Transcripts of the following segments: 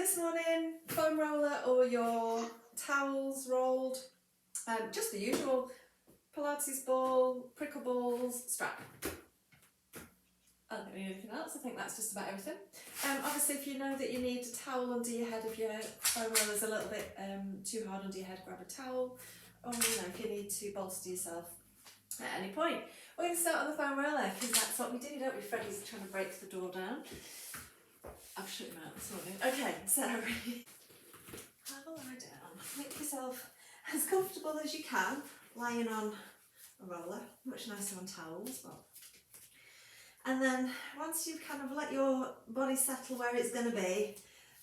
this morning, foam roller or your towels rolled, just the usual Pilates ball, prickle balls, strap. I don't need anything else. I think that's just about everything. Obviously, if you know that you need a towel under your head, if your foam roller's a little bit too hard under your head, grab a towel. Or if you need to bolster yourself at any point. We're going to start on the foam roller because that's what we do, don't we? Freddie's trying to break the door down. I've shut him out this morning. Okay, so have a lie down. Make yourself as comfortable as you can, lying on a roller. Much nicer on towels, but. And then once you've kind of let your body settle where it's going to be,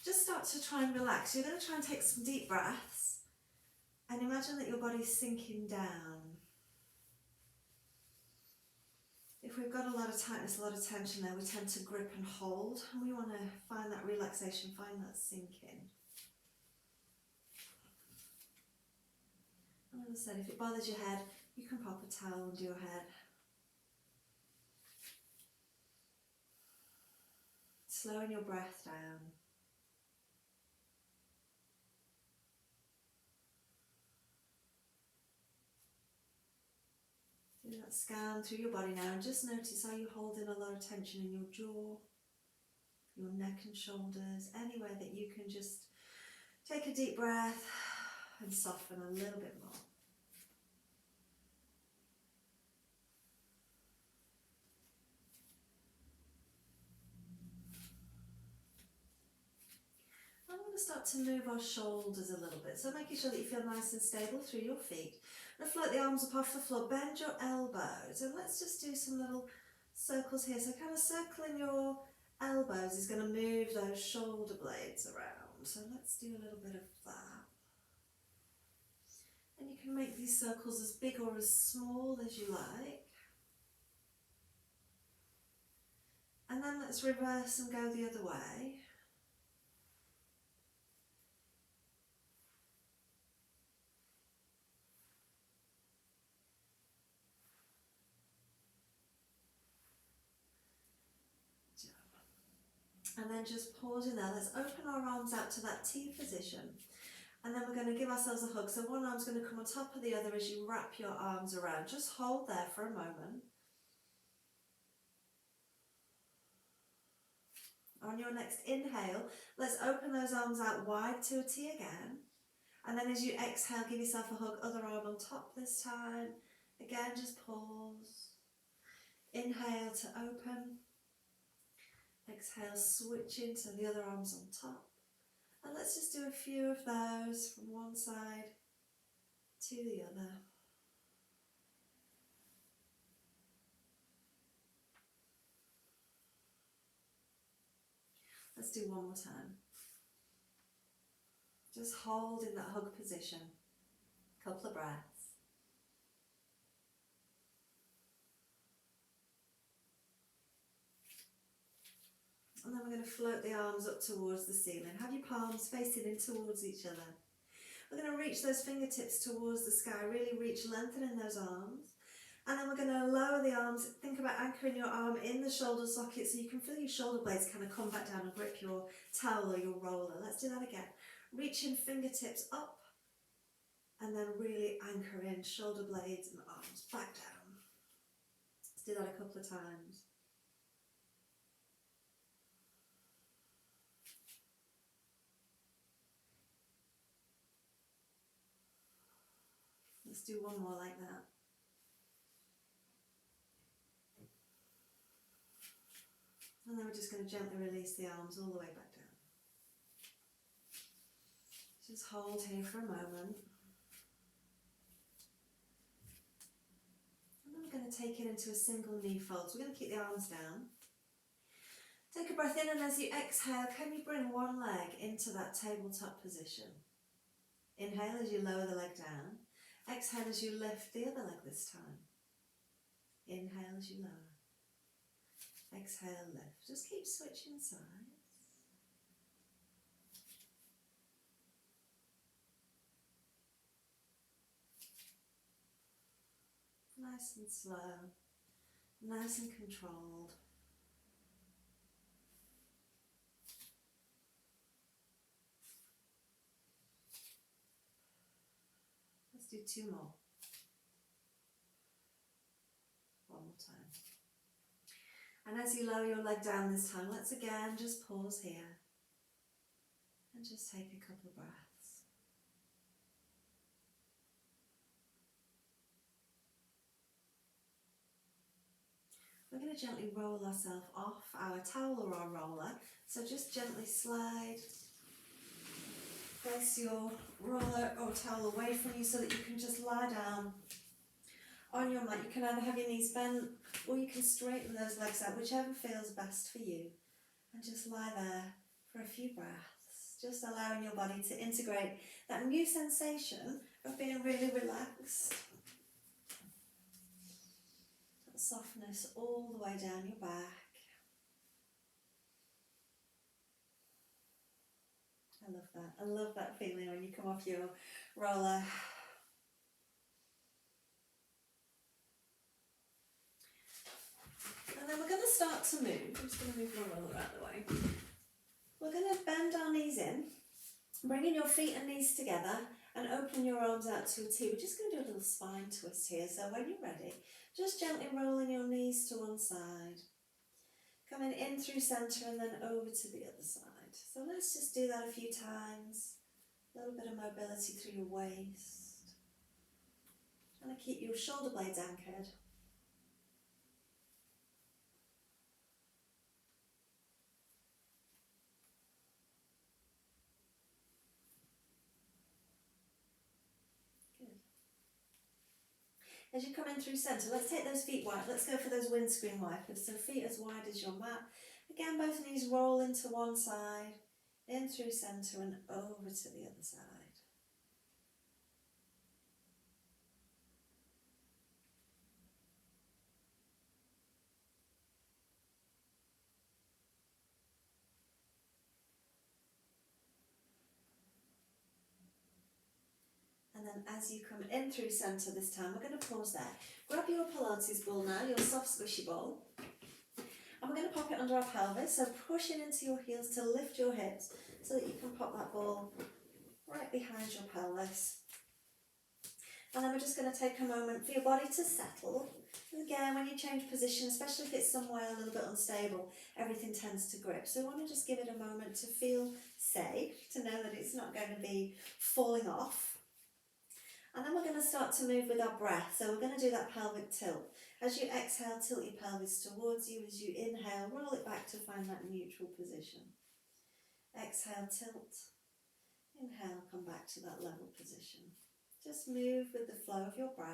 just start to try and relax. You're going to try and take some deep breaths and imagine that your body's sinking down. If we've got a lot of tightness, a lot of tension there, we tend to grip and hold, and we want to find that relaxation, find that sinking. And as I said, if it bothers your head, you can pop a towel under your head. Slowing your breath down. Do that scan through your body now and just notice how you're holding a lot of tension in your jaw, your neck and shoulders, anywhere that you can just take a deep breath and soften a little bit more. I'm going to start to move our shoulders a little bit, so making sure that you feel nice and stable through your feet. I'm going to float the arms up off the floor, bend your elbows, and let's just do some little circles here. So kind of circling your elbows is going to move those shoulder blades around. So let's do a little bit of that. And you can make these circles as big or as small as you like. And then let's reverse and go the other way. And then just pausing there, let's open our arms out to that T position. And then we're going to give ourselves a hug. So one arm's going to come on top of the other as you wrap your arms around. Just hold there for a moment. On your next inhale, let's open those arms out wide to a T again. And then as you exhale, give yourself a hug, other arm on top this time. Again, just pause. Inhale to open. Exhale, switch into the other arms on top. And let's just do a few of those from one side to the other. Let's do one more time. Just hold in that hug position. Couple of breaths. And then we're going to float the arms up towards the ceiling. Have your palms facing in towards each other. We're going to reach those fingertips towards the sky. Really reach, lengthening those arms. And then we're going to lower the arms. Think about anchoring your arm in the shoulder socket so you can feel your shoulder blades kind of come back down and grip your towel or your roller. Let's do that again. Reaching fingertips up. And then really anchor in shoulder blades and arms back down. Let's do that a couple of times. Let's do one more like that. And then we're just going to gently release the arms all the way back down. Just hold here for a moment. And then we're going to take it into a single knee fold. So we're going to keep the arms down. Take a breath in, and as you exhale, can you bring one leg into that tabletop position? Inhale as you lower the leg down. Exhale as you lift the other leg this time. Inhale as you lower. Exhale, lift. Just keep switching sides. Nice and slow. Nice and controlled. do 2 more. One more time. And as you lower your leg down this time, let's again just pause here and just take a couple of breaths. We're going to gently roll ourselves off our towel or our roller. So just gently slide, place your roller or towel away from you so that you can just lie down on your mat. You can either have your knees bent or you can straighten those legs out, whichever feels best for you. And just lie there for a few breaths, just allowing your body to integrate that new sensation of being really relaxed. That softness all the way down your back. I love that. I love that feeling when you come off your roller. And then we're going to start to move. I'm just going to move my roller out of the way. We're going to bend our knees in, bringing your feet and knees together and open your arms out to a T. We're just going to do a little spine twist here. So when you're ready, just gently rolling your knees to one side, coming in through centre and then over to the other side. So let's just do that a few times. A little bit of mobility through your waist. Trying to keep your shoulder blades anchored. Good. As you come in through centre, let's take those feet wide. Let's go for those windscreen wipers. So feet as wide as your mat. Again, both knees roll into one side, in through centre and over to the other side. And then as you come in through centre this time, we're going to pause there. Grab your Pilates ball now, your soft squishy ball. And we're going to pop it under our pelvis, so pushing into your heels to lift your hips so that you can pop that ball right behind your pelvis. And then we're just going to take a moment for your body to settle. And again, when you change position, especially if it's somewhere a little bit unstable, everything tends to grip. So we want to just give it a moment to feel safe, to know that it's not going to be falling off. And then we're going to start to move with our breath. So we're going to do that pelvic tilt. As you exhale, tilt your pelvis towards you. As you inhale, roll it back to find that neutral position. Exhale, tilt. Inhale, come back to that level position. Just move with the flow of your breath.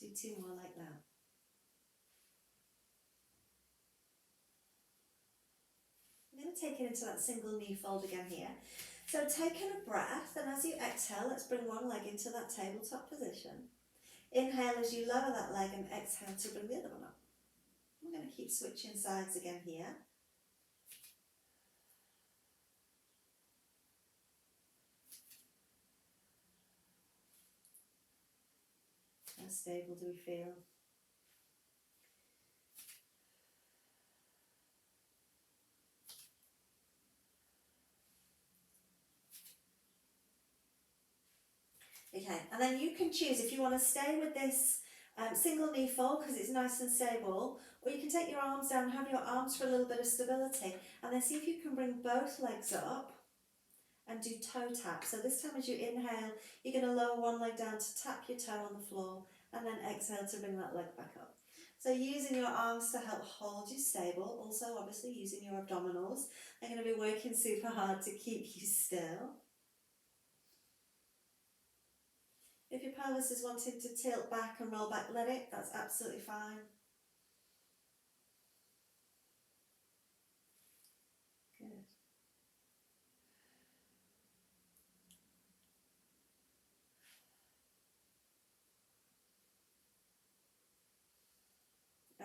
Let's do 2 more like that. I'm going to take it into that single knee fold again here. So taking a breath, and as you exhale, let's bring one leg into that tabletop position. Inhale as you lower that leg and exhale to bring the other one up. I'm going to keep switching sides again here. How stable do we feel? Okay, and then you can choose if you want to stay with this single knee fold because it's nice and stable, or you can take your arms down, have your arms for a little bit of stability, and then see if you can bring both legs up and do toe tap. So this time as you inhale, you're going to lower one leg down to tap your toe on the floor, and then exhale to bring that leg back up. So using your arms to help hold you stable, also obviously using your abdominals. They're going to be working super hard to keep you still. If your pelvis is wanting to tilt back and roll back, let it, that's absolutely fine. Good.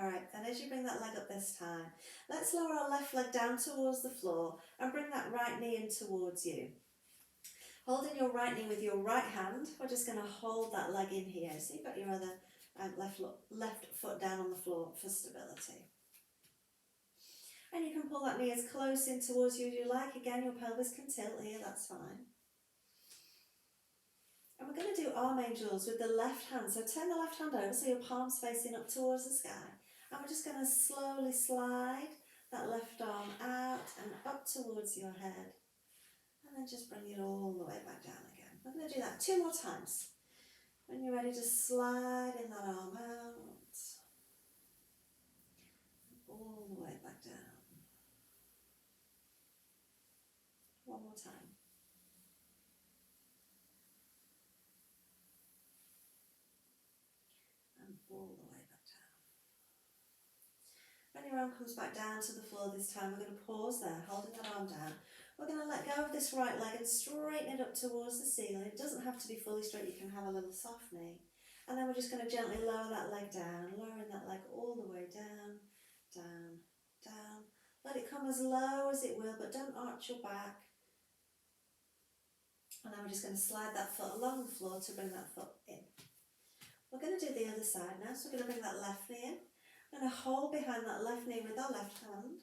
Alright, and as you bring that leg up this time, let's lower our left leg down towards the floor and bring that right knee in towards you. Holding your right knee with your right hand, we're just going to hold that leg in here. So you've got your other left foot down on the floor for stability. And you can pull that knee as close in towards you as you like. Again, your pelvis can tilt here, that's fine. And we're going to do arm angels with the left hand. So turn the left hand over so your palm's facing up towards the sky. And we're just going to slowly slide that left arm out and up towards your head. And then just bring it all the way back down again. We're going to do that 2 more times. When you're ready, just slide in that arm out. All the way back down. 1 more time. And all the way back down. When your arm comes back down to the floor this time, we're going to pause there, holding that arm down. We're going to let go of this right leg and straighten it up towards the ceiling. It doesn't have to be fully straight, you can have a little soft knee. And then we're just going to gently lower that leg down, lowering that leg all the way down, down, down. Let it come as low as it will, but don't arch your back. And then we're just going to slide that foot along the floor to bring that foot in. We're going to do the other side now, so we're going to bring that left knee in. We're going to hold behind that left knee with our left hand.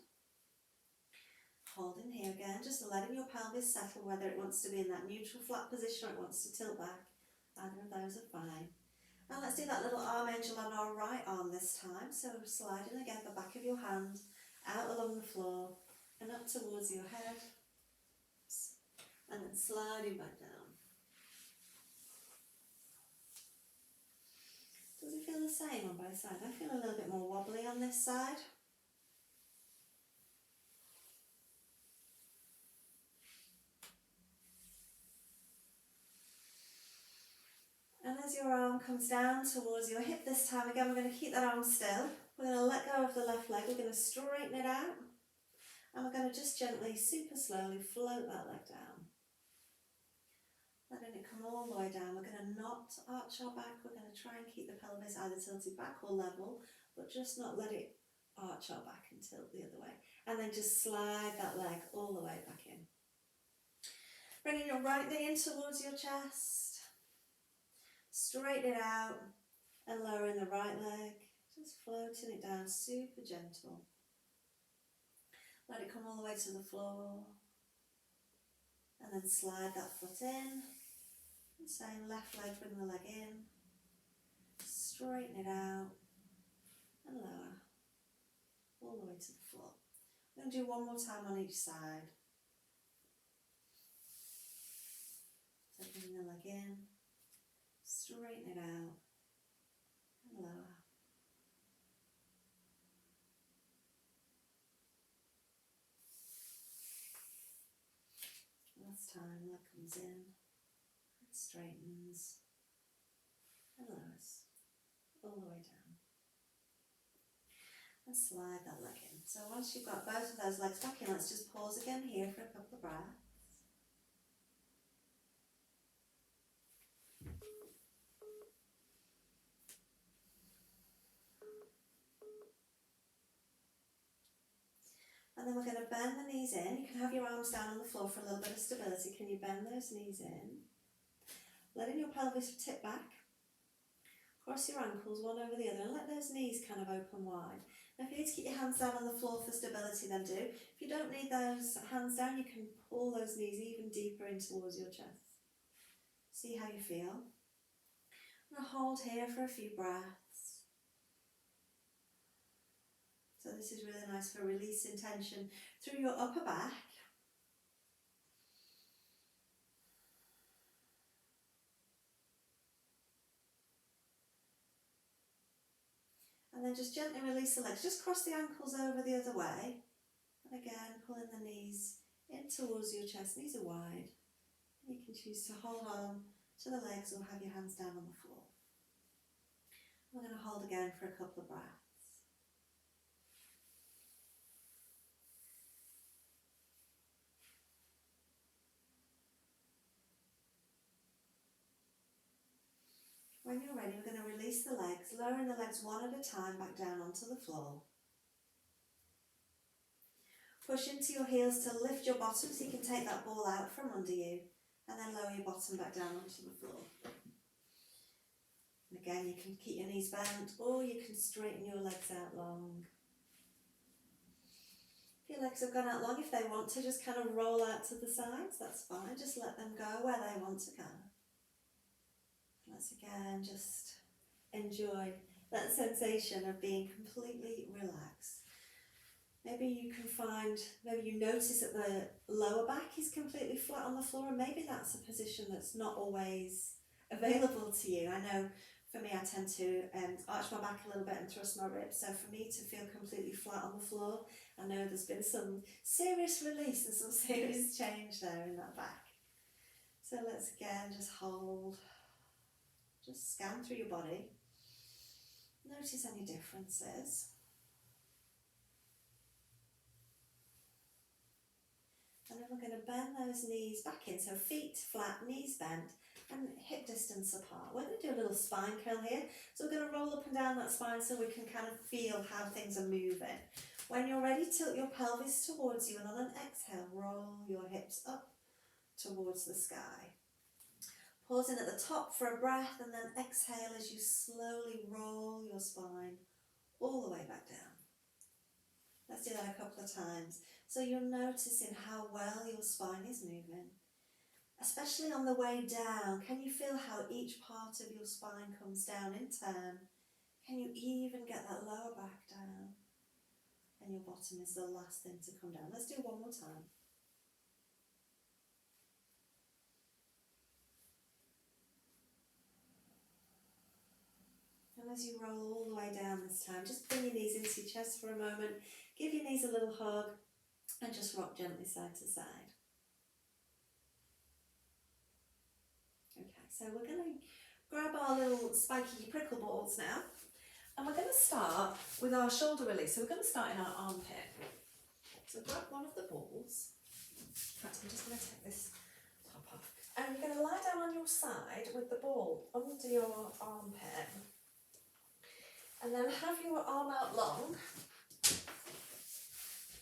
Hold in here again, just letting your pelvis settle, whether it wants to be in that neutral flat position or it wants to tilt back. Either of those are fine. And let's do that little arm angel on our right arm this time. So we're sliding again the back of your hand out along the floor and up towards your head. And then sliding back down. Does it feel the same on both sides? I feel a little bit more wobbly on this side. And as your arm comes down towards your hip this time, again, we're going to keep that arm still. We're going to let go of the left leg. We're going to straighten it out. And we're going to just gently, super slowly float that leg down. Letting it come all the way down. We're going to not arch our back. We're going to try and keep the pelvis either tilted back or level, but just not let it arch our back and tilt the other way. And then just slide that leg all the way back in. Bringing your right knee in towards your chest. Straighten it out and lowering the right leg, just floating it down, super gentle. Let it come all the way to the floor and then slide that foot in. And same left leg, bring the leg in, straighten it out and lower all the way to the floor. I'm going to do 1 more time on each side. So bring the leg in. Straighten it out and lower. Last time, leg comes in, and straightens and lowers all the way down. And slide that leg in. So once you've got both of those legs back in, let's just pause again here for a couple of breaths. And then we're going to bend the knees in. You can have your arms down on the floor for a little bit of stability. Can you bend those knees in? Letting your pelvis tip back. Cross your ankles one over the other and let those knees kind of open wide. Now if you need to keep your hands down on the floor for stability, then do. If you don't need those hands down, you can pull those knees even deeper in towards your chest. See how you feel. I'm going to hold here for a few breaths. So this is really nice for releasing tension through your upper back. And then just gently release the legs. Just cross the ankles over the other way. And again, pulling the knees in towards your chest. Knees are wide. You can choose to hold on to the legs or have your hands down on the floor. We're going to hold again for a couple of breaths. When you're ready, we're going to release the legs, lowering the legs one at a time back down onto the floor. Push into your heels to lift your bottom so you can take that ball out from under you. and then lower your bottom back down onto the floor. And again, you can keep your knees bent, or you can straighten your legs out long. If your legs have gone out long, if they want to just kind of roll out to the sides, that's fine. Just let them go where they want to go. Let's again just enjoy that sensation of being completely relaxed. Maybe you can find, maybe you notice that the lower back is completely flat on the floor, and maybe that's a position that's not always available to you. I know for me, I tend to arch my back a little bit and thrust my ribs, so for me to feel completely flat on the floor, I know there's been some serious release and some serious change there in that back. So let's again just hold, just scan through your body, notice any differences. And then we're going to bend those knees back in, so feet flat, knees bent, and hip distance apart. We're going to do a little spine curl here, so we're going to roll up and down that spine so we can kind of feel how things are moving. When you're ready, tilt your pelvis towards you, and on an exhale, roll your hips up towards the sky. Pause in at the top for a breath, and then exhale as you slowly roll your spine all the way back down. Let's do that a couple of times. So you're noticing how well your spine is moving. Especially on the way down, can you feel how each part of your spine comes down in turn? Can you even get that lower back down? And your bottom is the last thing to come down. Let's do one more time. And as you roll all the way down this time, just bring your knees into your chest for a moment. Give your knees a little hug and just rock gently side to side. Okay, so we're going to grab our little spiky prickle balls now, and we're going to start with our shoulder release. So we're going to start in our armpit. So grab one of the balls. In fact, I'm just going to take this top off. And you're going to lie down on your side with the ball under your armpit. And then have your arm out long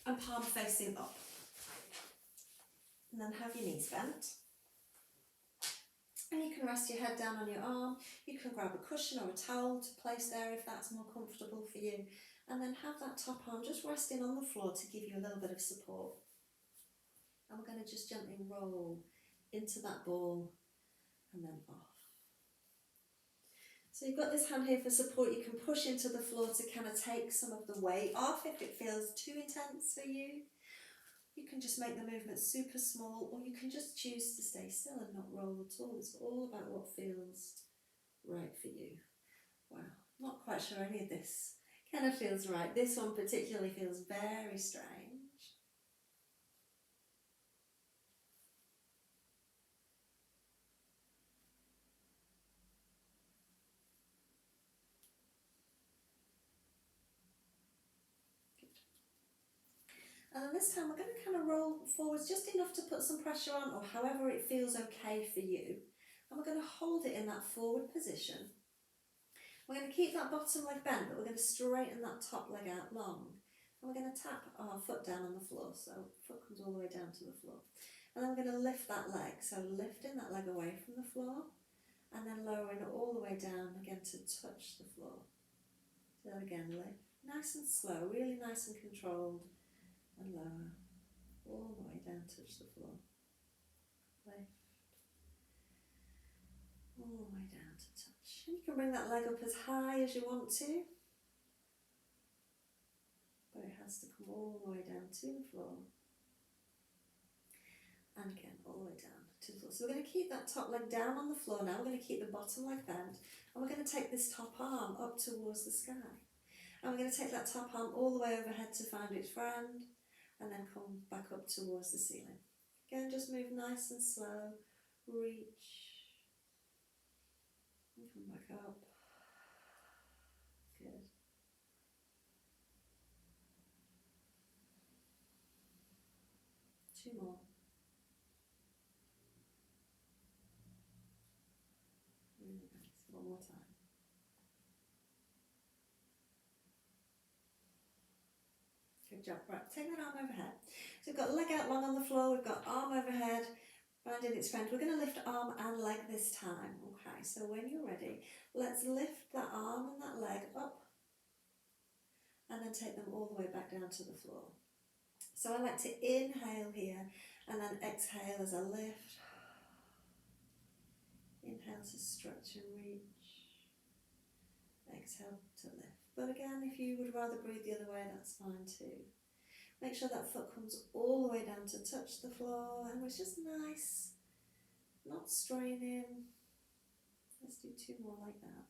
and palm facing up. And then have your knees bent. And you can rest your head down on your arm. You can grab a cushion or a towel to place there if that's more comfortable for you. And then have that top arm just resting on the floor to give you a little bit of support. And we're going to just gently roll into that ball and then off. So you've got this hand here for support. You can push into the floor to kind of take some of the weight off if it feels too intense for you. You can just make the movement super small, or you can just choose to stay still and not roll at all. It's all about what feels right for you. Wow, not quite sure any of this kind of feels right. This one particularly feels very strange. And then this time we're going to kind of roll forwards just enough to put some pressure on, or however it feels okay for you. And we're going to hold it in that forward position. We're going to keep that bottom leg bent, but we're going to straighten that top leg out long. And we're going to tap our foot down on the floor, so foot comes all the way down to the floor. And then we're going to lift that leg, so lifting that leg away from the floor, and then lowering it all the way down again to touch the floor. So again, lift, nice and slow, really nice and controlled. And lower, all the way down, touch the floor. Lift, all the way down to touch. And you can bring that leg up as high as you want to, but it has to come all the way down to the floor. And again, all the way down to the floor. So we're going to keep that top leg down on the floor now. We're going to keep the bottom leg bent, and we're going to take this top arm up towards the sky. And we're going to take that top arm all the way overhead to find its friend, and then come back up towards the ceiling. Again, just move nice and slow, reach, and come back up. Good. Two more. Really nice. One more time. Good job. Right, take that arm overhead. So we've got leg out long on the floor, we've got arm overhead, finding its friend. We're going to lift arm and leg this time. Okay, so when you're ready, let's lift that arm and that leg up and then take them all the way back down to the floor. So I like to inhale here and then exhale as I lift. Inhale to stretch and reach. Exhale to lift. But again, if you would rather breathe the other way, that's fine too. Make sure that foot comes all the way down to touch the floor, and it's just nice, not straining. Let's do 2 more like that.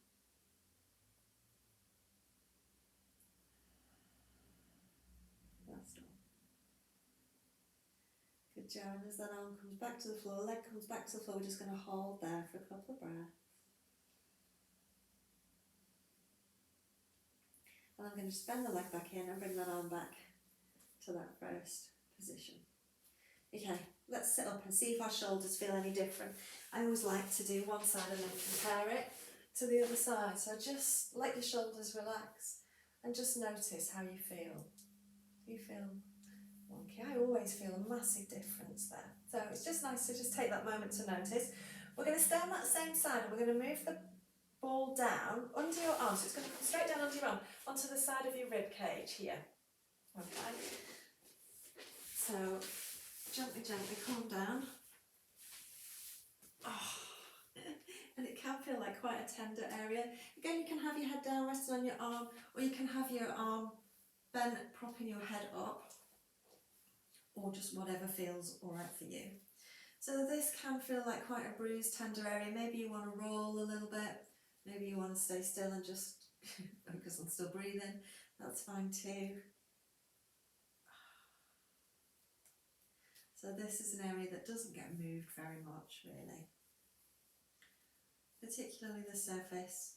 That's all. Good job. And as that arm comes back to the floor, leg comes back to the floor, we're just going to hold there for a couple of breaths. And I'm going to just bend the leg back in and bring that arm back to that first position. Okay, let's sit up and see if our shoulders feel any different. I always like to do one side and then compare it to the other side. So just let your shoulders relax and just notice how you feel. Do you feel wonky? I always feel a massive difference there. So it's just nice to just take that moment to notice. We're going to stay on that same side and we're going to move the ball down under your arm. So it's going to come straight down under your arm, onto the side of your rib cage here. Okay. So gently, gently calm down. Oh. And it can feel like quite a tender area. Again, you can have your head down resting on your arm, or you can have your arm bent, propping your head up, or just whatever feels alright for you. So this can feel like quite a bruised, tender area. Maybe you want to roll a little bit. Maybe you want to stay still and just focus on still breathing. That's fine too. So this is an area that doesn't get moved very much, really. Particularly the surface.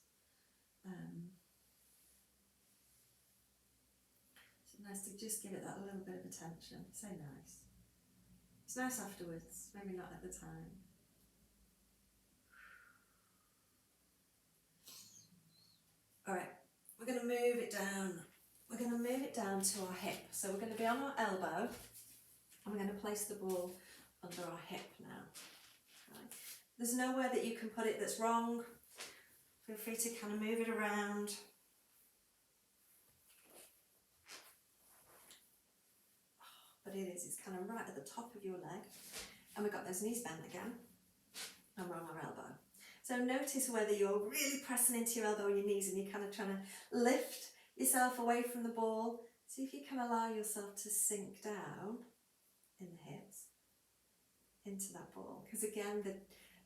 So nice to just give it that little bit of attention. So nice. It's nice afterwards, maybe not at the time. Alright, we're going to move it down. We're going to move it down to our hip. So we're going to be on our elbow and we're going to place the ball under our hip now. Right. There's nowhere that you can put it that's wrong. Feel free to kind of move it around. But it's kind of right at the top of your leg. And we've got those knees bent again. And we're on our elbow. So notice whether you're really pressing into your elbow or your knees and you're kind of trying to lift yourself away from the ball. See if you can allow yourself to sink down in the hips into that ball. Because again,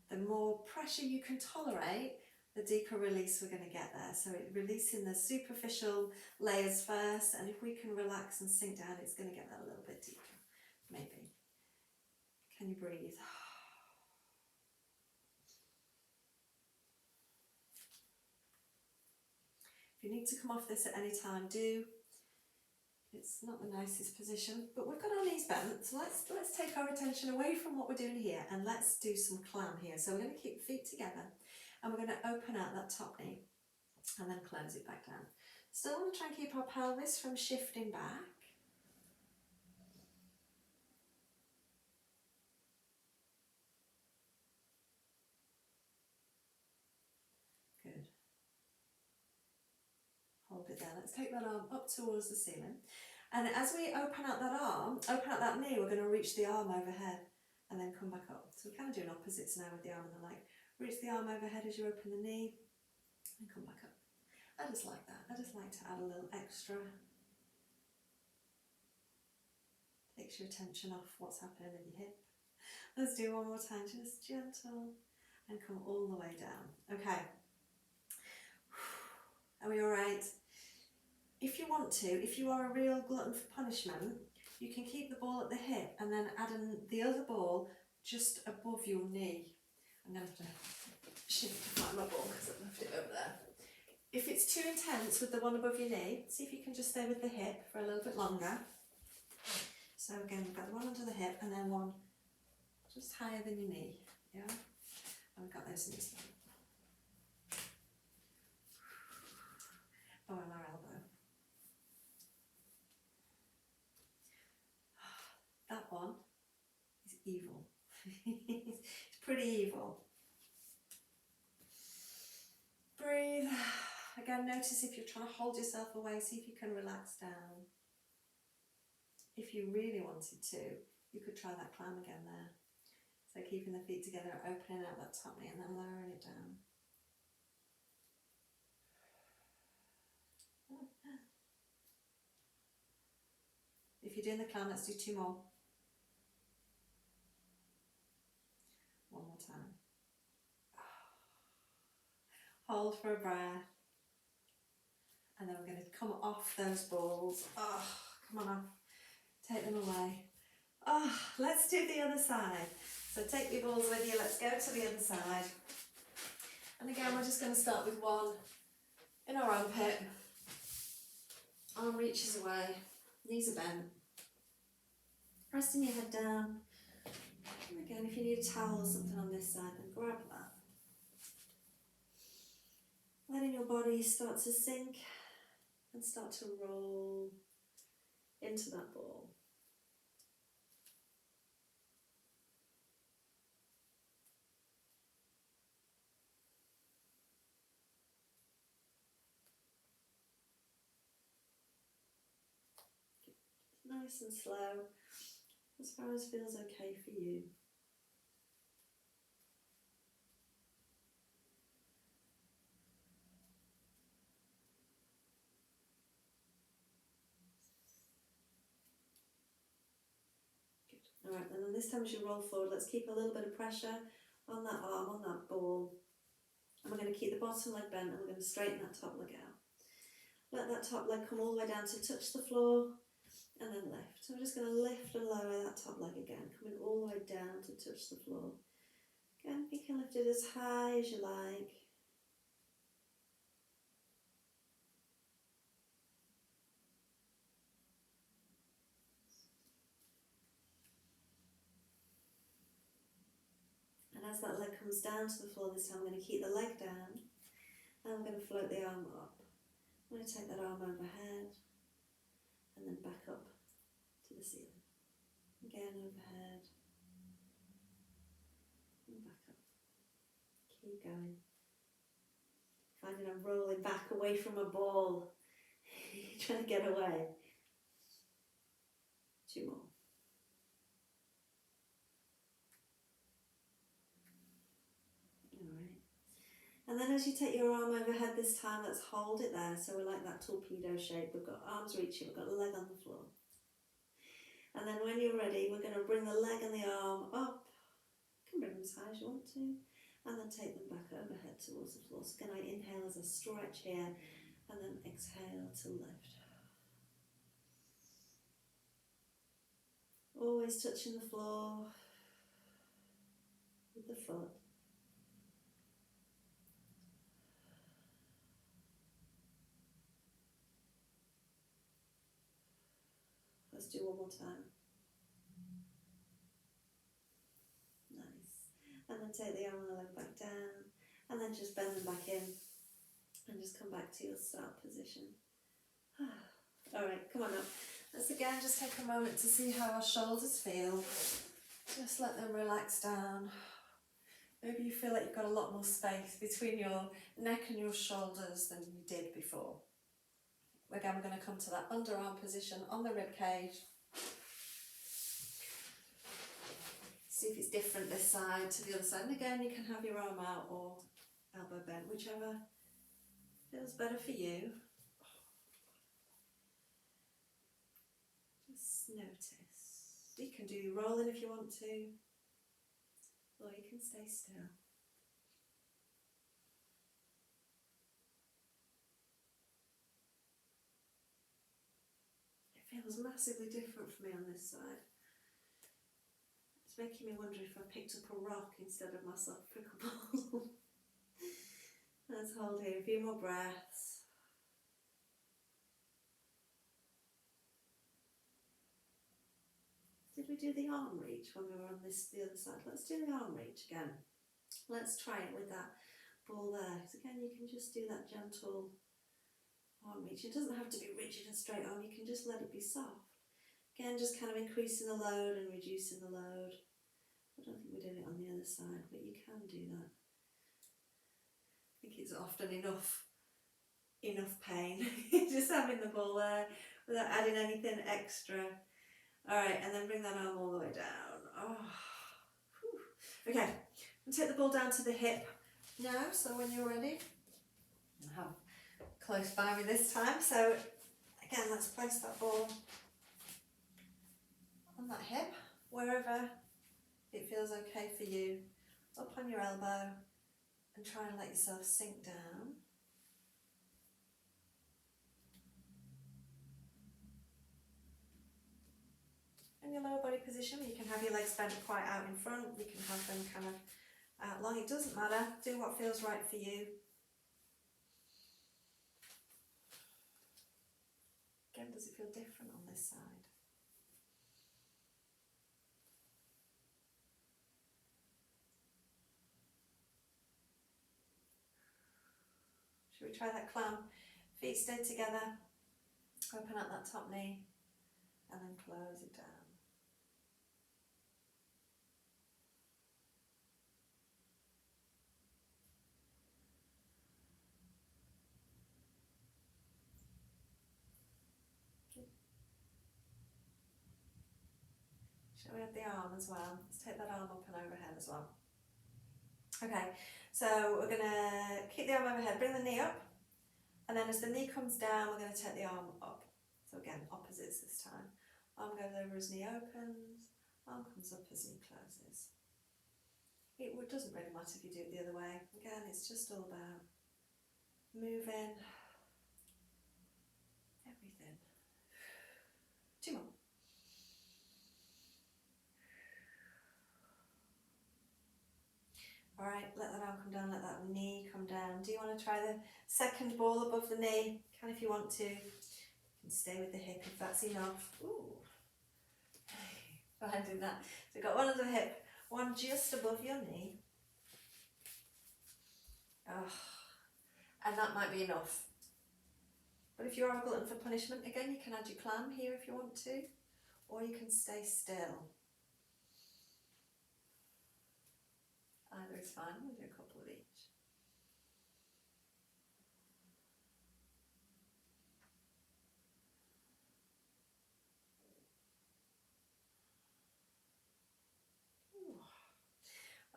the more pressure you can tolerate, the deeper release we're going to get there. So releasing the superficial layers first, and if we can relax and sink down, it's going to get that a little bit deeper. Maybe. Can you breathe? If you need to come off this at any time, do. It's not the nicest position, but we've got our knees bent, so let's take our attention away from what we're doing here and let's do some clam here. So we're going to keep feet together and we're going to open out that top knee and then close it back down. Still want to try and keep our pelvis from shifting back. Good. Hold it there. Let's take that arm up towards the ceiling. And as we open out that arm, open out that knee, we're going to reach the arm overhead and then come back up. So we're kind of doing opposites now with the arm and the leg. Reach the arm overhead as you open the knee and come back up. I just like that. I just like to add a little extra. Takes your attention off what's happening in your hip. Let's do one more time, just gentle and come all the way down. Okay. Are we all right? If you want to, if you are a real glutton for punishment, you can keep the ball at the hip and then add in the other ball just above your knee. I'm going to have to shift to find my ball because I've left it over there. If it's too intense with the one above your knee, see if you can just stay with the hip for a little bit longer. So again, we've got the one under the hip and then one just higher than your knee. Yeah? And we've got those knees. Oh, and our elbow. That one is evil. It's pretty evil. Breathe. Again, notice if you're trying to hold yourself away, see if you can relax down. If you really wanted to, you could try that clam again there. So keeping the feet together, opening out that tummy and then lowering it down. If you're doing the clam, let's do 2 more. One more time. Hold for a breath. And then we're going to come off those balls. Oh, come on off. Take them away. Oh, let's do the other side. So take your balls with you. Let's go to the other side. And again, we're just going to start with one in our armpit. Arm reaches away. Knees are bent. Resting your head down. And again, if you need a towel or something on this side, then grab that. Letting your body start to sink and start to roll into that ball. Nice and slow, as far as feels okay for you. Good. Alright, and then this time as you roll forward, let's keep a little bit of pressure on that arm, on that ball. And we're going to keep the bottom leg bent and we're going to straighten that top leg out. Let that top leg come all the way down to touch the floor. And then lift. So we're just going to lift and lower that top leg again, coming all the way down to touch the floor. Again, you can lift it as high as you like. And as that leg comes down to the floor this time, I'm going to keep the leg down and I'm going to float the arm up. I'm going to take that arm overhead and then back up to the ceiling. Again, overhead and back up. Keep going. Finding I'm rolling back away from a ball. Trying to get away. 2 more. Alright. And then as you take your arm overhead this time, let's hold it there. So we're like that torpedo shape. We've got arms reaching, we've got the leg on the floor. And then when you're ready, we're going to bring the leg and the arm up. You can bring them as high as you want to. And then take them back overhead towards the floor. So can I inhale as a stretch here, and then exhale to lift. Always touching the floor with the foot. Let's do one more time. Nice. And then take the arm and the leg back down, and then just bend them back in, and just come back to your start position. Alright, come on up. Let's again just take a moment to see how our shoulders feel. Just let them relax down. Maybe you feel like you've got a lot more space between your neck and your shoulders than you did before. Again, we're going to come to that underarm position on the rib cage. See if it's different this side to the other side. And again, you can have your arm out or elbow bent, whichever feels better for you. Just notice. You can do rolling if you want to, or you can stay still. It feels massively different for me on this side. It's making me wonder if I picked up a rock instead of my soft prickle ball. Let's hold here a few more breaths. Did we do the arm reach when we were on the other side? Let's do the arm reach again. Let's try it with that ball there. So again, you can just do that gentle arm reach. It doesn't have to be rigid and straight arm, you can just let it be soft. Again, just kind of increasing the load and reducing the load. I don't think we're doing it on the other side, but you can do that. I think it's often enough pain just having the ball there without adding anything extra. Alright, and then bring that arm all the way down. Oh. Whew. Okay, and take the ball down to the hip now, so when you're ready, I'll have close by me this time. So again, let's place that ball on that hip, wherever it feels okay for you, up on your elbow, and try and let yourself sink down. In your lower body position, you can have your legs bent quite out in front, you can have them kind of out long, it doesn't matter, do what feels right for you. Again, does it feel different on this side? Should we try that clam? Feet stay together, open up that top knee, and then close it down. Shall we add the arm as well? Let's take that arm up and overhead as well. Okay, so we're going to keep the arm overhead, bring the knee up, and then as the knee comes down, we're going to take the arm up. So again, opposites this time. Arm goes over as knee opens, arm comes up as knee closes. It doesn't really matter if you do it the other way. Again, it's just all about moving everything. 2 more. Alright, let that arm come down, let that knee come down. Do you want to try the second ball above the knee? Can if you want to. You can stay with the hip if that's enough. Ooh. Finding that. So you've got one under the hip, one just above your knee. Oh. And that might be enough. But if you are a glutton for punishment, again, you can add your clam here if you want to, or you can stay still. Either is fine, we'll do a couple of each.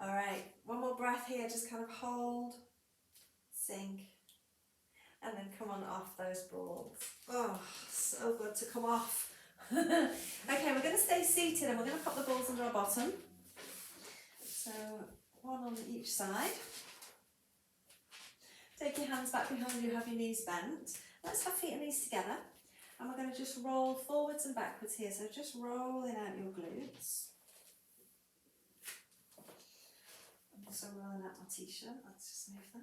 Alright, one more breath here, just kind of hold, sink, and then come on off those balls. Oh, so good to come off. Okay, we're going to stay seated and we're going to pop the balls under our bottom. So, one on each side. Take your hands back behind you, have your knees bent. Let's have feet and knees together. And we're going to just roll forwards and backwards here. So just rolling out your glutes. I'm also rolling out my t-shirt. Let's just move that.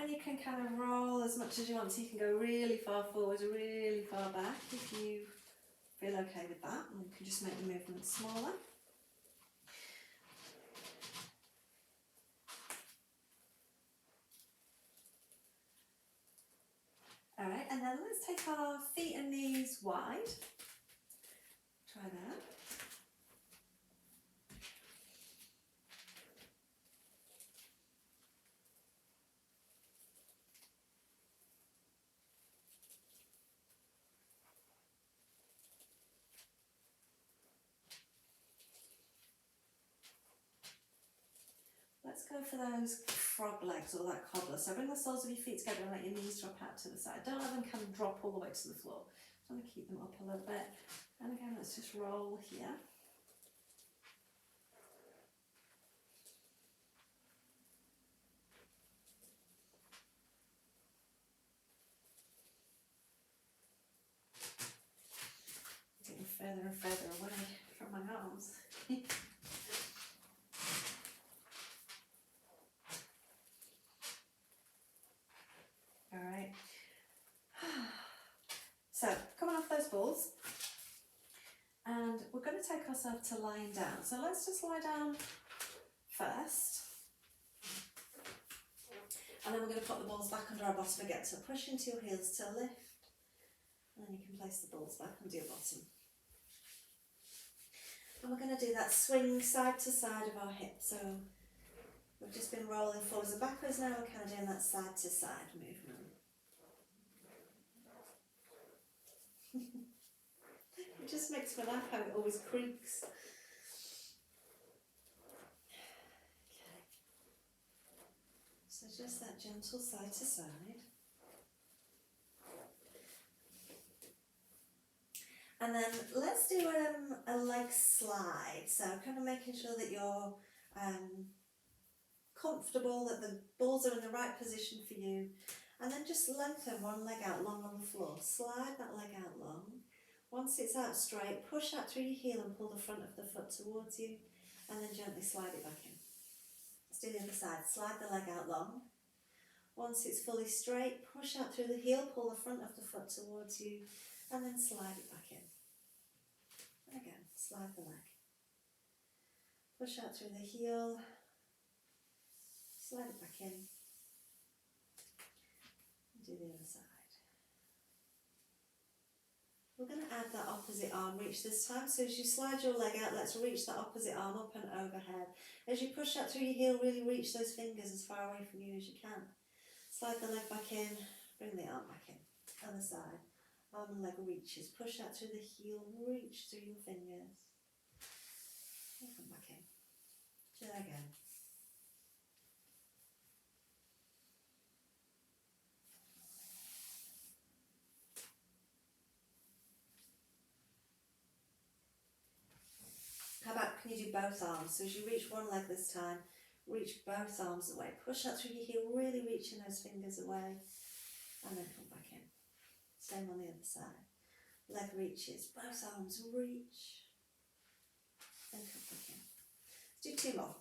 And you can kind of roll as much as you want. So you can go really far forwards, really far back if you feel okay with that. And you can just make the movement smaller. Alright, and then let's take our feet and knees wide. Try that. Let's go for those frog legs or that cobbler. So bring the soles of your feet together and let your knees drop out to the side. Don't let them kind of drop all the way to the floor. Just want to keep them up a little bit. And again, let's just roll here. Getting further and further away from my arms. Alright, so coming off those balls, and we're going to take ourselves to lying down. So let's just lie down first, and then we're going to put the balls back under our bottom again. So push into your heels to lift And then you can place the balls back under your bottom. And we're going to do that swing side to side of our hip. So we've just been rolling forwards and backwards, now we're kind of doing that side to side movement. It just makes me laugh how it always creaks. Okay. So just that gentle side to side. And then let's do a leg slide. So kind of making sure that you're comfortable, that the balls are in the right position for you. And then just lengthen one leg out long on the floor. Slide that leg out long. Once it's out straight, push out through your heel and pull the front of the foot towards you. And then gently slide it back in. Let's do the other side. Slide the leg out long. Once it's fully straight, push out through the heel, pull the front of the foot towards you, and then slide it back in. And again, slide the leg. Push out through the heel, slide it back in, and do the other side. We're going to add that opposite arm reach this time, so as you slide your leg out, let's reach that opposite arm up and overhead. As you push out through your heel, really reach those fingers as far away from you as you can. Slide the leg back in, bring the arm back in. Other side, arm and leg reaches, push out through the heel, reach through your fingers. And come back in. Do that again. How about, can you do both arms? So as you reach one leg this time, reach both arms away. Push out through your heel, really reaching those fingers away. And then come back in. Same on the other side. Leg reaches, both arms reach. Then come back in. Let's do two more.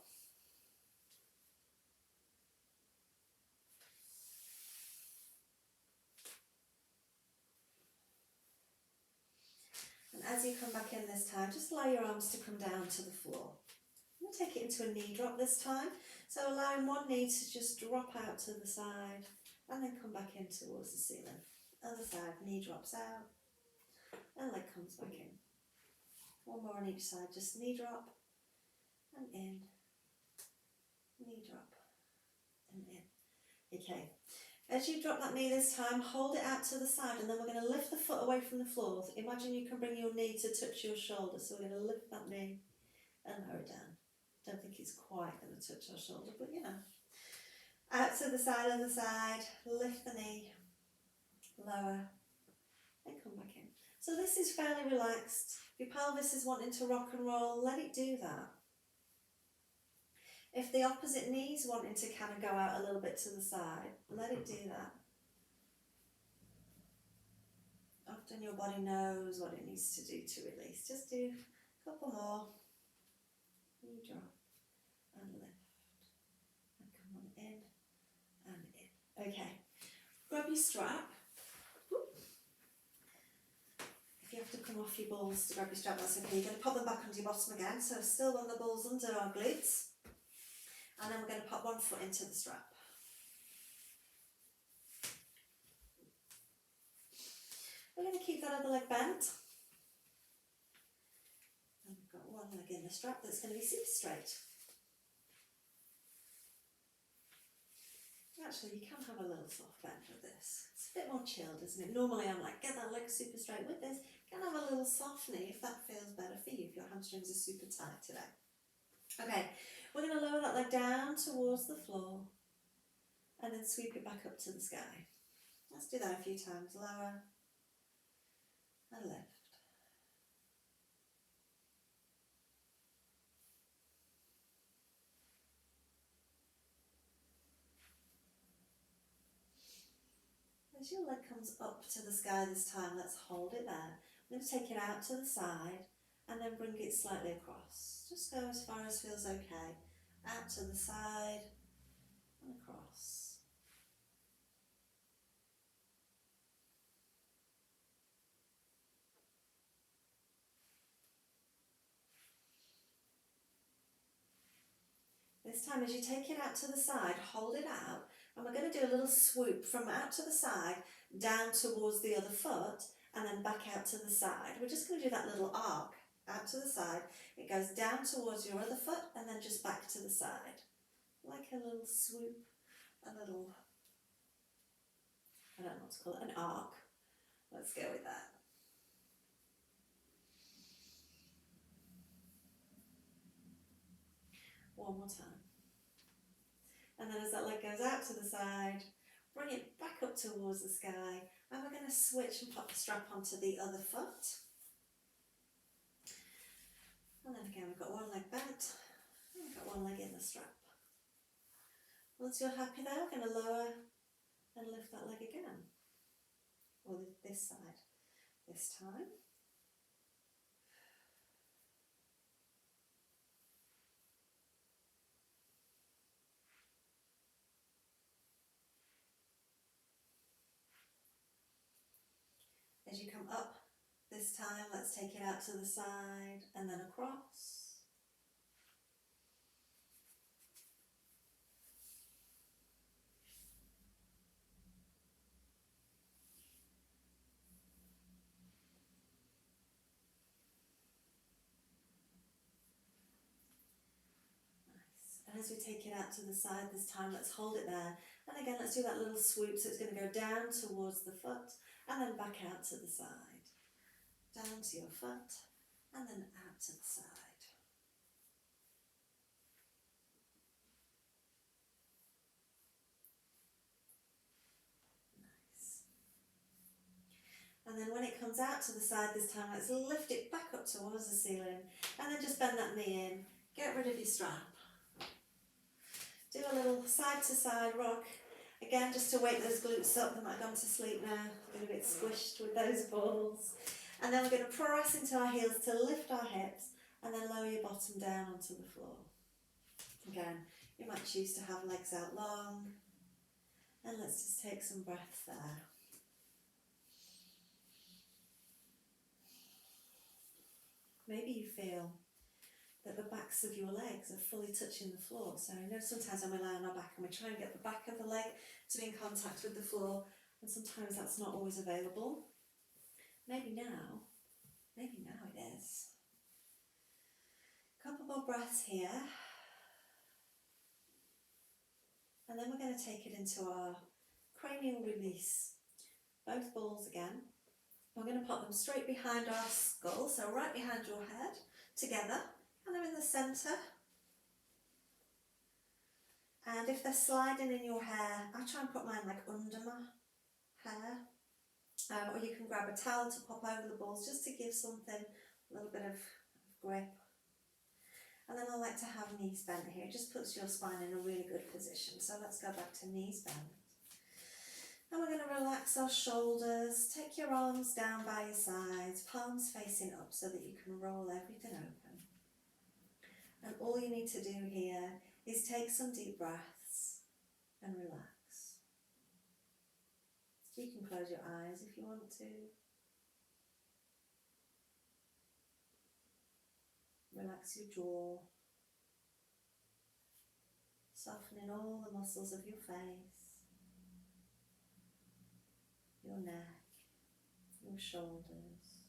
And as you come back in this time, just allow your arms to come down to the floor. I'm going to take it into a knee drop this time. So allowing one knee to just drop out to the side and then come back in towards the ceiling. Other side, knee drops out and leg comes back in. One more on each side, just knee drop and in, knee drop and in. Okay. As you drop that knee this time, hold it out to the side and then we're going to lift the foot away from the floor. Imagine you can bring your knee to touch your shoulder. So we're going to lift that knee and lower it down. Don't think it's quite going to touch our shoulder, but you know. Out to the side, other side, lift the knee, lower, and come back in. So this is fairly relaxed. If your pelvis is wanting to rock and roll, let it do that. If the opposite knee's wanting to kind of go out a little bit to the side, let it do that. Often your body knows what it needs to do to release. Just do a couple more. Knee drop and lift. And come on in and in. Okay. Grab your strap. If you have to come off your balls to grab your strap, that's okay. You're going to pop them back under your bottom again. So still want the balls under our glutes. And then we're going to pop one foot into the strap. We're going to keep that other leg bent. And we've got one leg in the strap that's going to be super straight. Actually, you can have a little soft bend with this. It's a bit more chilled, isn't it? Normally I'm like, get that leg super straight. With this, you can have a little soft knee if that feels better for you, if your hamstrings are super tight today. Okay, we're going to lower that leg down towards the floor and then sweep it back up to the sky. Let's do that a few times. Lower and lift. As your leg comes up to the sky this time, let's hold it there. I'm going to take it out to the side and then bring it slightly across. Just go as far as feels okay. Out to the side and across. This time as you take it out to the side, hold it out, and we're going to do a little swoop from out to the side down towards the other foot and then back out to the side. We're just going to do that little arc out to the side. It goes down towards your other foot and then just back to the side. Like a little swoop, a little, I don't know what to call it, an arc. Let's go with that. One more time. And then as that leg goes out to the side, bring it back up towards the sky, and we're going to switch and pop the strap onto the other foot. And then again, we've got one leg bent, and we've got one leg in the strap. Once you're happy there, we're going to lower and lift that leg again. Or this side this time. As you come up this time, let's take it out to the side and then across. And as we take it out to the side this time, let's hold it there. And again, let's do that little swoop. So it's going to go down towards the foot and then back out to the side. Down to your foot and then out to the side. Nice. And then when it comes out to the side this time, let's lift it back up towards the ceiling and then just bend that knee in. Get rid of your strap. Do a little side to side rock. Again, just to wake those glutes up. They might have gone to sleep now. Been a bit squished with those balls. And then we're going to press into our heels to lift our hips and then lower your bottom down onto the floor. Again, you might choose to have legs out long. And let's just take some breath there. Maybe you feel that the backs of your legs are fully touching the floor. So I know sometimes when we lie on our back and we try and get the back of the leg to be in contact with the floor, and sometimes that's not always available. Maybe now it is. Couple more breaths here. And then we're going to take it into our cranial release. Both balls again. We're going to pop them straight behind our skull, so right behind your head, together. And they're in the centre. And if they're sliding in your hair, I try and put mine like under my hair. Or you can grab a towel to pop over the balls just to give something, a little bit of grip. And then I like to have knees bent here. It just puts your spine in a really good position. So let's go back to knees bent. And we're going to relax our shoulders. Take your arms down by your sides, palms facing up so that you can roll everything open. And all you need to do here is take some deep breaths and relax. You can close your eyes if you want to. Relax your jaw. Softening all the muscles of your face, your neck, your shoulders.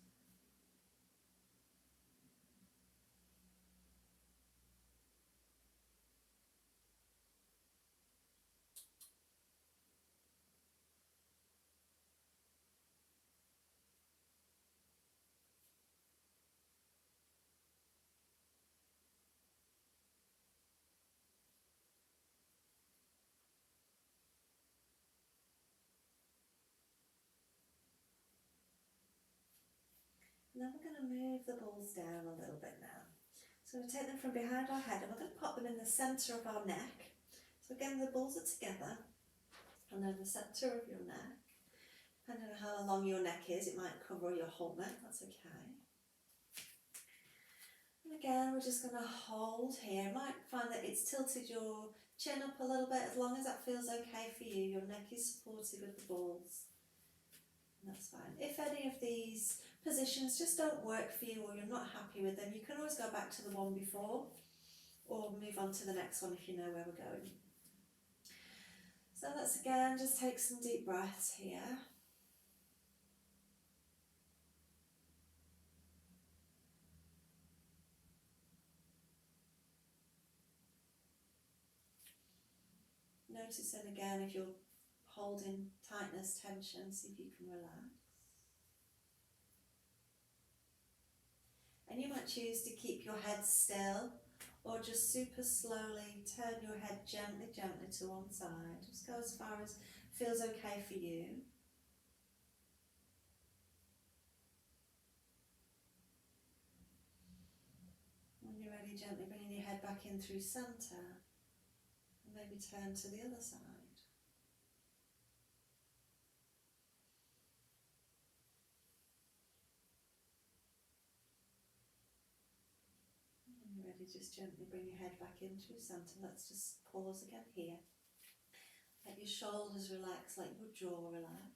And then we're going to move the balls down a little bit now. So we take them from behind our head and we're going to pop them in the centre of our neck. So again, the balls are together and then the centre of your neck. Depending on how long your neck is, it might cover your whole neck, that's okay. And again, we're just going to hold here. You might find that it's tilted your chin up a little bit. As long as that feels okay for you, your neck is supported with the balls. And that's fine. If any of these positions just don't work for you or you're not happy with them, you can always go back to the one before or move on to the next one if you know where we're going. So let's again just take some deep breaths here. Noticing again if you're holding tightness, tension, see if you can relax. And you might choose to keep your head still, or just super slowly turn your head gently, gently to one side. Just go as far as feels okay for you. When you're ready, gently bringing your head back in through centre, and maybe turn to the other side. When you're ready, just gently bring your head back in through centre. Let's just pause again here. Let your shoulders relax, let your jaw relax.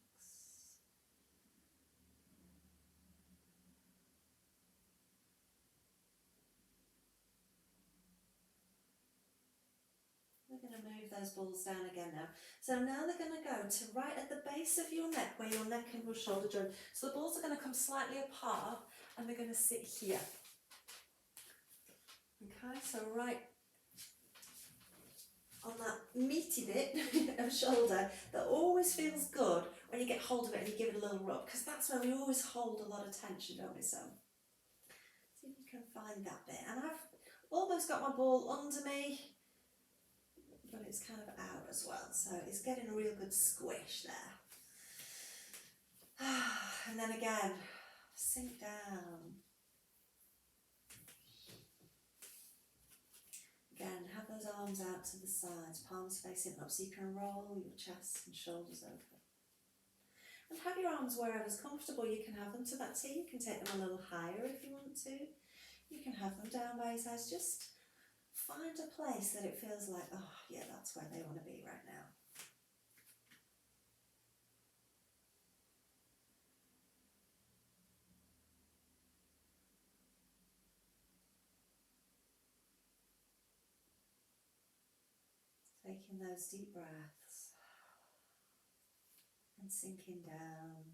We're going to move those balls down again now. So now they're going to go to right at the base of your neck, where your neck and your shoulder join. So the balls are going to come slightly apart and they're going to sit here. Okay, so right on that meaty bit of shoulder that always feels good when you get hold of it and you give it a little rub, because that's where we always hold a lot of tension, don't we? So see if you can find that bit. And I've almost got my ball under me, but it's kind of out as well, so it's getting a real good squish there. And then again, sink down. Again, have those arms out to the sides, palms facing up, so you can roll your chest and shoulders over. And have your arms wherever's comfortable. You can have them to that T, you can take them a little higher if you want to. You can have them down by your sides. Just find a place that it feels like, oh yeah, that's where they want to be right now. Taking those deep breaths and sinking down.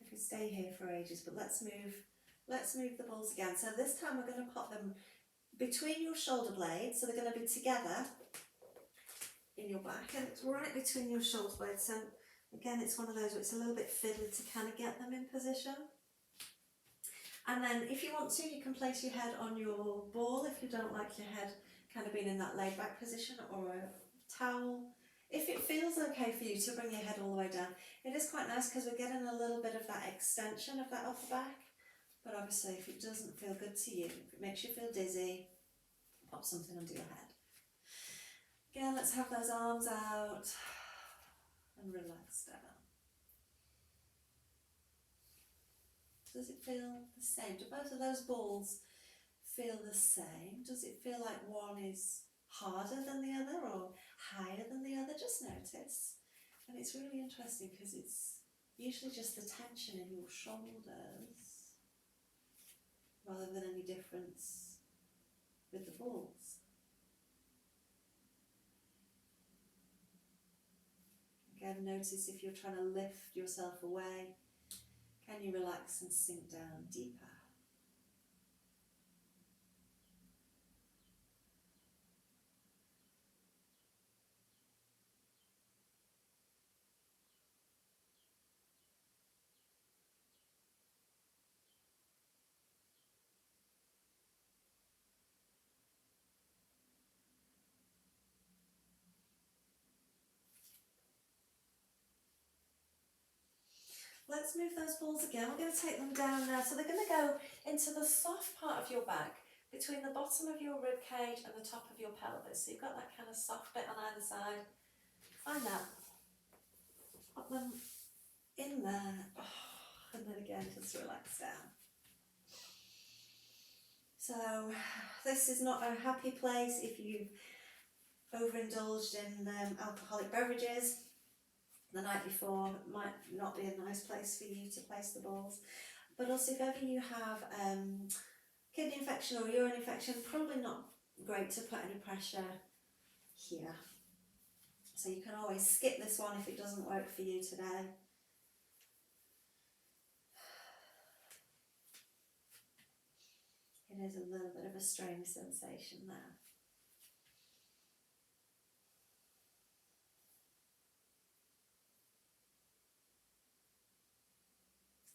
I could stay here for ages, but let's move the balls again. So this time we're going to pop them between your shoulder blades, so they're going to be together in your back, and it's right between your shoulder blades. So again, it's one of those where it's a little bit fiddly to kind of get them in position. And then if you want to, you can place your head on your ball if you don't like your head kind of being in that laid back position, or a towel. If it feels okay for you to bring your head all the way down, it is quite nice because we're getting a little bit of that extension of that upper back. But obviously if it doesn't feel good to you, if it makes you feel dizzy, pop something under your head. Again, let's have those arms out and relax down. Does it feel the same? Do both of those balls feel the same? Does it feel like one is harder than the other or higher than the other? Just notice. And it's really interesting because it's usually just the tension in your shoulders rather than any difference with the balls. Again, notice if you're trying to lift yourself away, can you relax and sink down deeper? Let's move those balls again. We're going to take them down now. So they're going to go into the soft part of your back, between the bottom of your rib cage and the top of your pelvis. So you've got that kind of soft bit on either side. Find that. Pop them in there. Oh, and then again, just relax down. So this is not a happy place if you've overindulged in alcoholic beverages the night before. It might not be a nice place for you to place the balls. But also if ever you have kidney infection or urine infection, probably not great to put any pressure here. So you can always skip this one if it doesn't work for you today. It is a little bit of a strange sensation there.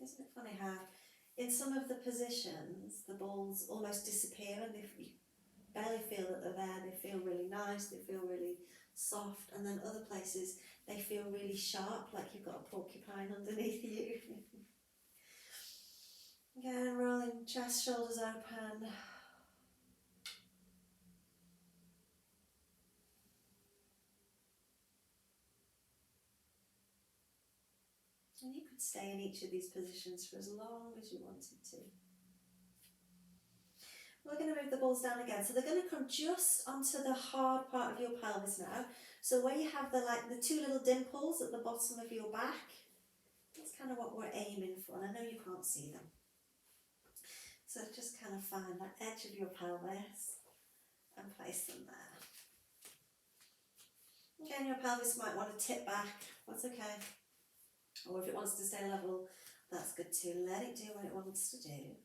Isn't it funny how in some of the positions the balls almost disappear and you barely feel that they're there, they feel really nice, they feel really soft, and then other places they feel really sharp, like you've got a porcupine underneath you. Again, rolling chest, shoulders open. And you could stay in each of these positions for as long as you wanted to. We're going to move the balls down again. So they're going to come just onto the hard part of your pelvis now. So where you have the two little dimples at the bottom of your back, that's kind of what we're aiming for. And I know you can't see them. So just kind of find that edge of your pelvis and place them there. Again, your pelvis might want to tip back. That's okay. Or if it wants to stay level, that's good too. Let it do what it wants to do.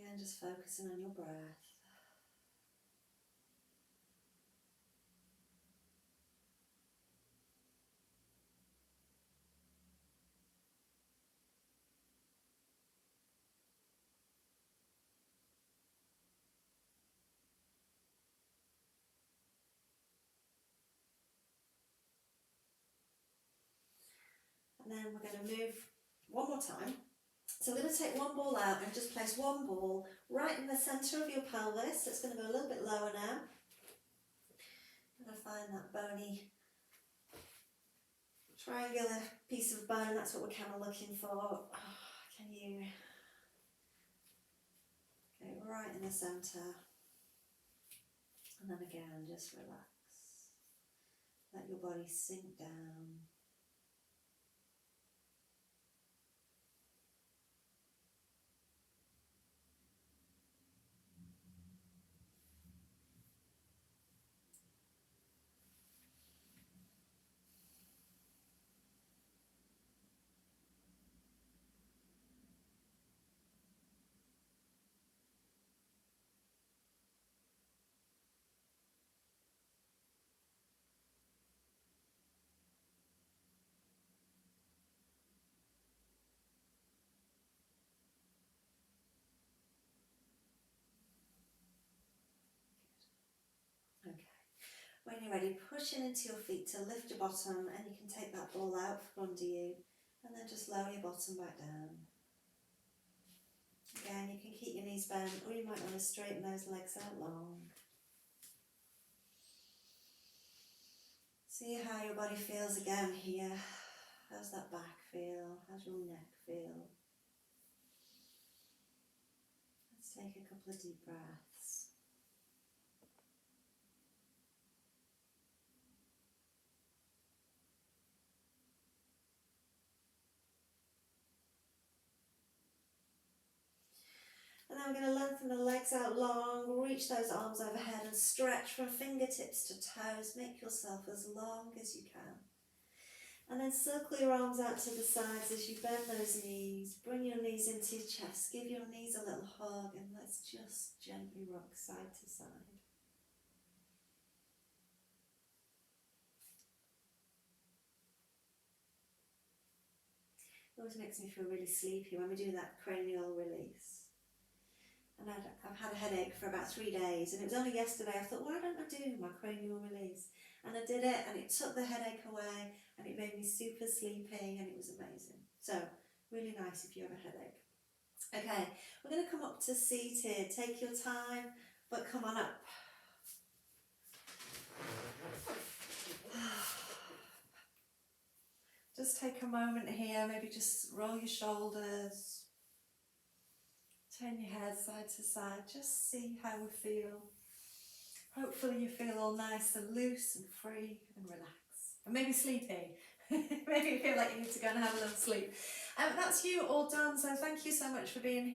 And just focusing on your breath. And then we're going to move one more time. So we're going to take one ball out and just place one ball right in the centre of your pelvis. So it's going to go a little bit lower now. I'm going to find that bony triangular piece of bone. That's what we're kind of looking for. Oh, can you get it right in the centre? And then again, just relax. Let your body sink down. Okay. When you're ready, pushing into your feet to lift your bottom, and you can take that ball out from under you and then just lower your bottom back down. Again, you can keep your knees bent, or you might want to straighten those legs out long. See how your body feels again here. How's that back feel? How's your neck feel? Let's take a couple of deep breaths. And then we're going to lengthen the legs out long, reach those arms overhead and stretch from fingertips to toes. Make yourself as long as you can. And then circle your arms out to the sides as you bend those knees. Bring your knees into your chest. Give your knees a little hug and let's just gently rock side to side. It always makes me feel really sleepy when we do that cranial release. And I've had a headache for about 3 days, and it was only yesterday I thought, why don't I do my cranial release? And I did it, and it took the headache away, and it made me super sleepy, and it was amazing. So, really nice if you have a headache. Okay, we're going to come up to seated. Take your time, but come on up. Just take a moment here, maybe just roll your shoulders, turn your head side to side, just see how we feel. Hopefully you feel all nice and loose and free and relaxed. And maybe sleepy. Maybe you feel like you need to go and have a little sleep. That's you all done, so thank you so much for being here.